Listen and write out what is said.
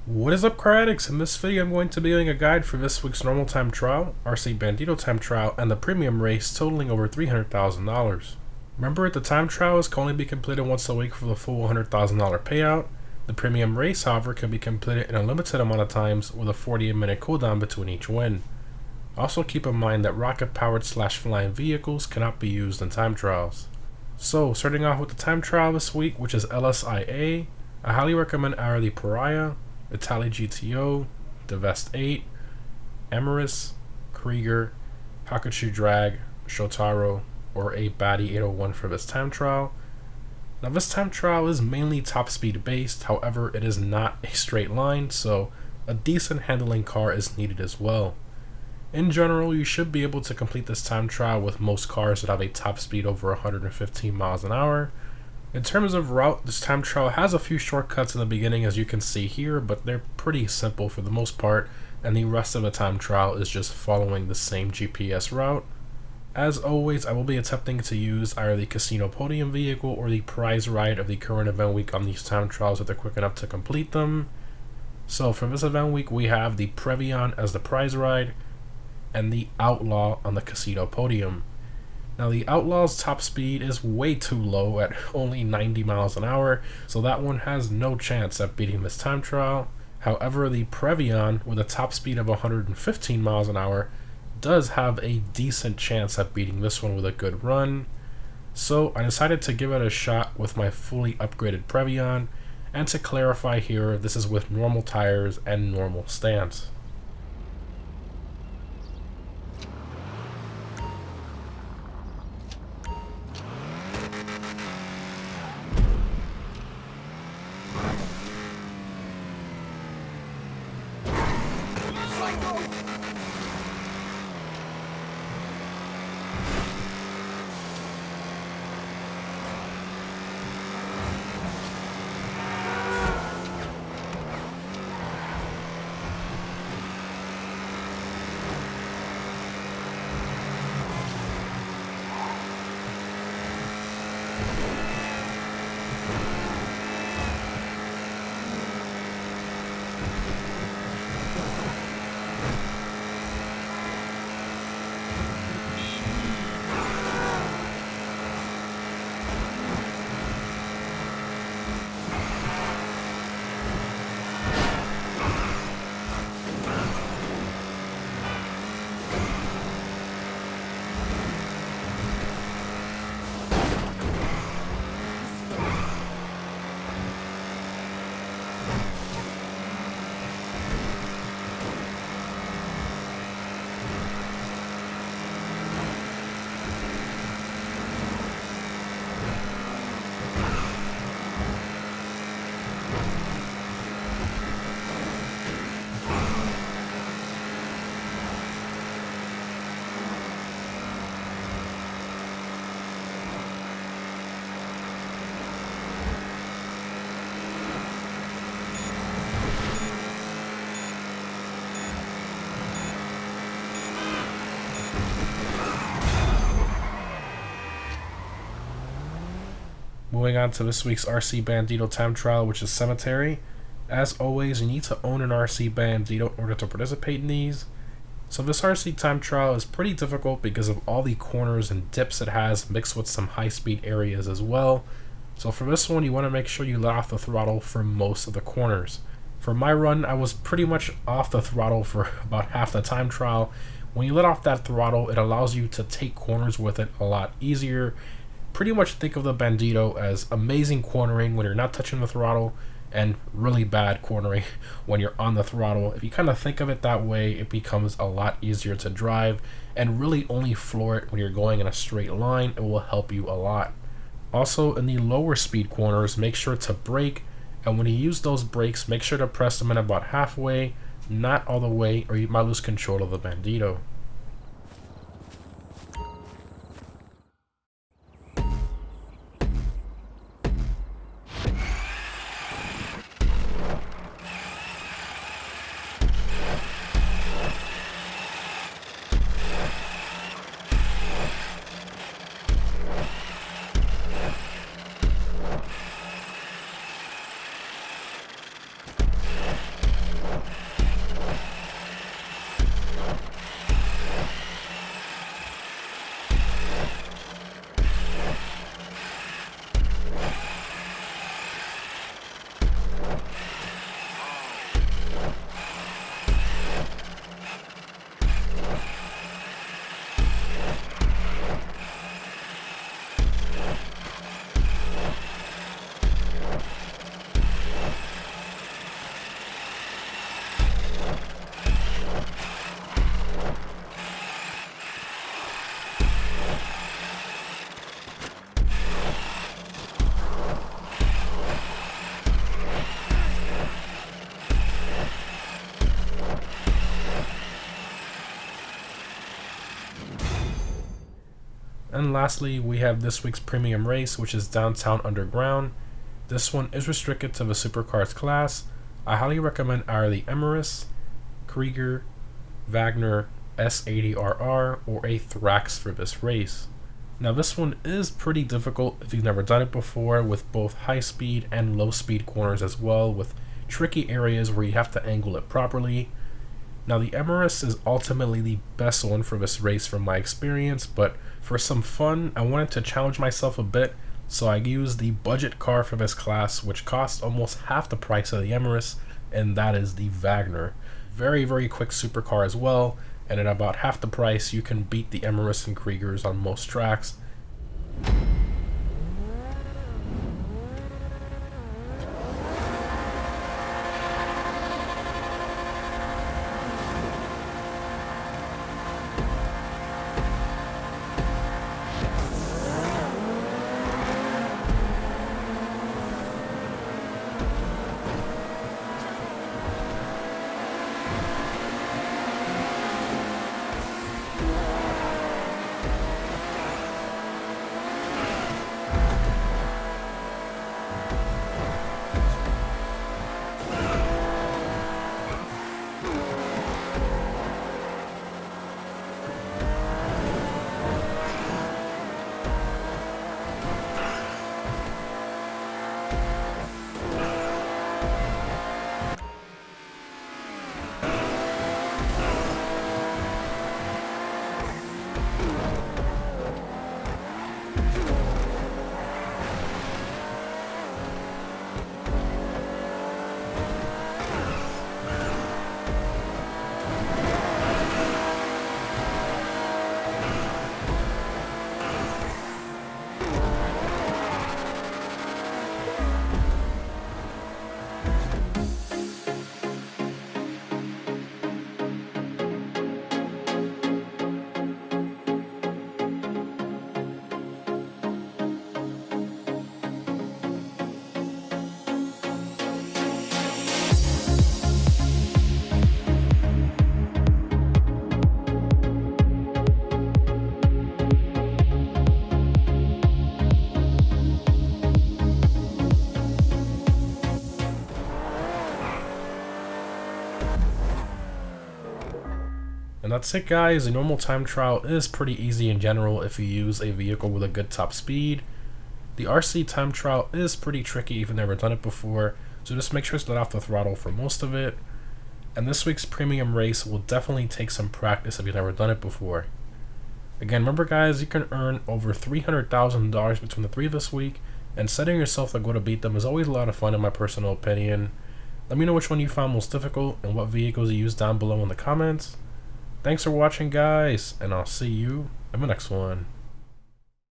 What is up, car addicts? In this video I'm going to be doing a guide for this week's normal time trial, RC Bandito time trial, and the premium race totaling over $300,000. Remember, the time trials can only be completed once a week for the full $100,000 payout. The premium race, however, can be completed in a limited amount of times with a 48-minute cooldown between each win. Also keep in mind that rocket-powered / flying vehicles cannot be used in time trials. So, starting off with the time trial this week, which is LSIA, I highly recommend either the Pariah, Itali GTO, Devest 8, Emerus, Krieger, Hakachu Drag, Shotaro, or a Batty 801 for this time trial. Now this time trial is mainly top speed based, however it is not a straight line, so a decent handling car is needed as well. In general, you should be able to complete this time trial with most cars that have a top speed over 115 miles an hour. In terms of route, this time trial has a few shortcuts in the beginning, as you can see here, but they're pretty simple for the most part, and the rest of the time trial is just following the same GPS route. As always, I will be attempting to use either the casino podium vehicle or the prize ride of the current event week on these time trials if they're quick enough to complete them. So for this event week, we have the Previon as the prize ride, and the Outlaw on the casino podium. Now the Outlaw's top speed is way too low at only 90 miles an hour, so that one has no chance at beating this time trial. However, the Previon with a top speed of 115 miles an hour does have a decent chance at beating this one with a good run. So I decided to give it a shot with my fully upgraded Previon, and to clarify here, this is with normal tires and normal stance. Moving on to this week's RC Bandito time trial, which is Cemetery. As always, you need to own an RC Bandito in order to participate in these. So this RC time trial is pretty difficult because of all the corners and dips it has, mixed with some high speed areas as well. So for this one, you want to make sure you let off the throttle for most of the corners. For my run, I was pretty much off the throttle for about half the time trial. When you let off that throttle, it allows you to take corners with it a lot easier. Pretty much think of the Bandito as amazing cornering when you're not touching the throttle, and really bad cornering when you're on the throttle. If you kind of think of it that way, it becomes a lot easier to drive, and really only floor it when you're going in a straight line. It will help you a lot. Also, in the lower speed corners, make sure to brake, and when you use those brakes, make sure to press them in about halfway, not all the way, or you might lose control of the Bandito. And lastly, we have this week's premium race, which is Downtown Underground. This one is restricted to the supercars class. I highly recommend either the Emirates, Krieger, Wagner, S80RR, or a Thrax for this race. Now this one is pretty difficult if you've never done it before, with both high speed and low speed corners as well, with tricky areas where you have to angle it properly. Now the Emirates is ultimately the best one for this race from my experience, but for some fun I wanted to challenge myself a bit, so I used the budget car for this class, which costs almost half the price of the Emirates, and that is the Wagner. Very quick supercar as well, and at about half the price you can beat the Emirates and Kriegers on most tracks. And that's it guys, a normal time trial is pretty easy in general if you use a vehicle with a good top speed. The RC time trial is pretty tricky if you've never done it before, so just make sure to let off the throttle for most of it. And this week's premium race will definitely take some practice if you've never done it before. Again, remember guys, you can earn over $300,000 between the three this week, and setting yourself a goal to beat them is always a lot of fun in my personal opinion. Let me know which one you found most difficult and what vehicles you used down below in the comments. Thanks for watching guys, and I'll see you in the next one.